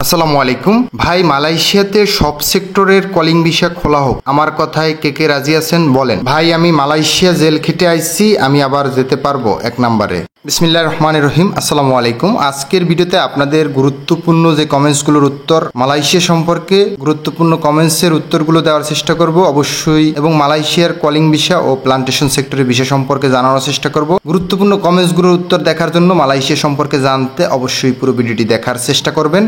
আসসালামু আলাইকুম ভাই, মালয়েশিয়াতে সব সেক্টরের কলিং ভিসা খোলা হোক, আমার কথায় কে কে রাজি আছেন বলেন। ভাই, আমি মালয়েশিয়া জেল খেটে আইছি, আমি আবার যেতে পারবো এক নম্বরে। বিসমিল্লাহির রহমানির রহিম। আসসালামু আলাইকুম। আজকের ভিডিওতে আপনাদের গুরুত্বপূর্ণ যে কমেন্টসগুলোর উত্তর, মালয়েশিয়া সম্পর্কে গুরুত্বপূর্ণ কমেন্টসের উত্তরগুলো দেওয়ার চেষ্টা করব অবশ্যই, এবং মালয়েশিয়ার কলিং ভিসা ও প্লান্টেশন সেক্টরের ভিসা সম্পর্কে জানানোর চেষ্টা করব। গুরুত্বপূর্ণ কমেন্টসগুলোর উত্তর দেখার জন্য, মালয়েশিয়া সম্পর্কে জানতে অবশ্যই পুরো ভিডিওটি দেখার চেষ্টা করবেন।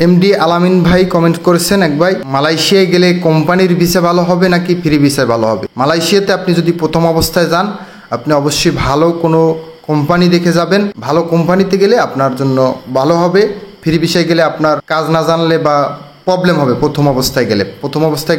এমডি আলামিন ভাই কমেন্ট করেছেন, এক ভাই, মালয়েশিয়ায় গেলে কোম্পানির ভিসা ভালো হবে নাকি ফ্রি ভিসা ভালো হবে? মালয়েশিয়াতে আপনি যদি প্রথম অবস্থায় যান, আপনি অবশ্যই ভালো কোনো কোম্পানি দেখে যাবেন। ভালো কোম্পানিতে গেলে আপনার জন্য ভালো হবে। ফ্রি ভিসায় গেলে আপনার কাজ না জানলে বা প্রবলেম হবে। প্রথম অবস্থায়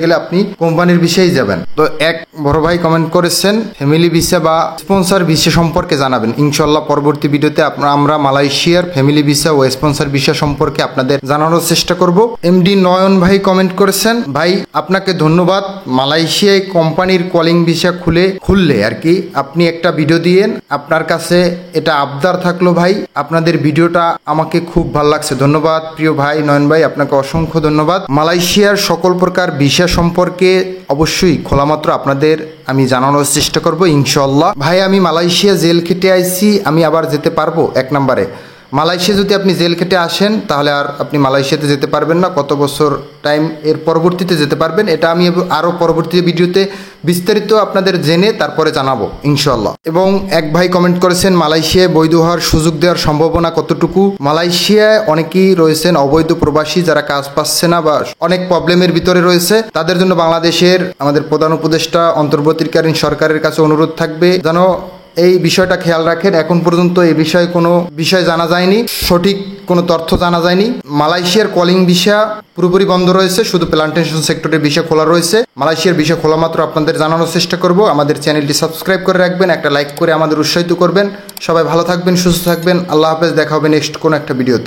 গেলে আপনি কোম্পানির ভিসায় যাবেন। তো এক বড় ভাই কমেন্ট করেছেন, ফ্যামিলি ভিসা বা স্পন্সর ভিসা সম্পর্কে জানাবেন। ইনশাল্লাহ পরবর্তী ভিডিওতে আমরা মালয়েশিয়ার ফ্যামিলি ভিসা ও স্পন্সর ভিসা সম্পর্কে আপনাদের জানানোর চেষ্টা করব। এমডি নয়ন ভাই কমেন্ট করেছেন, ভাই আপনাকে ধন্যবাদ। মালয়েশিয়ায় কোম্পানির কলিং ভিসা খুললে আর কি আপনি একটা ভিডিও দিয়েন, আপনার কাছে এটা আবদার থাকলো ভাই। আপনাদের ভিডিওটা আমাকে খুব ভালো লাগছে। ধন্যবাদ প্রিয় ভাই নয়ন ভাই, আপনাকে অসংখ্য ধন্যবাদ। মালয়েশিয়ার সকল প্রকার ভিসা সম্পর্কে অবশ্যই খোলামাত্র আপনাদের আমি জানানোর চেষ্টা করব ইনশাল্লাহ। ভাই, আমি মালয়েশিয়া জেল খেটে আইছি, আমি আবার যেতে পারবো এক নম্বরে। মালয়েশিয়া যদি আপনি জেল খেটে আসেন, তাহলে আর আপনি মালয়েশিয়াতে যেতে পারবেন না। কত বছর টাইম এর পরবর্তীতে যেতে পারবেন, এটা আমি আরও পরবর্তী ভিডিওতে বিস্তারিত আপনাদের জেনে তারপরে জানাবো ইনশাল্লাহ। এবং এক ভাই কমেন্ট করেছেন, মালয়েশিয়ায় বৈধ হওয়ার সুযোগ দেওয়ার সম্ভাবনা কতটুকু? মালয়েশিয়ায় অনেকেই রয়েছেন অবৈধ প্রবাসী, যারা কাজ পাচ্ছে না বা অনেক প্রবলেমের ভিতরে রয়েছে। তাদের জন্য বাংলাদেশের আমাদের প্রধান উপদেষ্টা অন্তর্বর্তীকালীন সরকারের কাছে অনুরোধ থাকবে যেন এই বিষয়টা খেয়াল রাখেন। এখন পর্যন্ত এই বিষয়ে কোনো বিষয় জানা যায়নি, সঠিক কোনো তথ্য জানা যায়নি। মালয়েশিয়ার কলিং ভিসা পুরোপুরি বন্ধ রয়েছে, শুধু প্লান্টেশন সেক্টরের ভিসা খোলা রয়েছে। মালয়েশিয়ার ভিসা খোলা মাত্র আপনাদের জানানোর চেষ্টা করব। আমাদের চ্যানেলটি সাবস্ক্রাইব করে রাখবেন, একটা লাইক করে আমাদের উৎসাহিত করবেন। সবাই ভালো থাকবেন, সুস্থ থাকবেন। আল্লাহ হাফেজ, দেখা হবে নেক্সট কোনো একটা ভিডিওতে।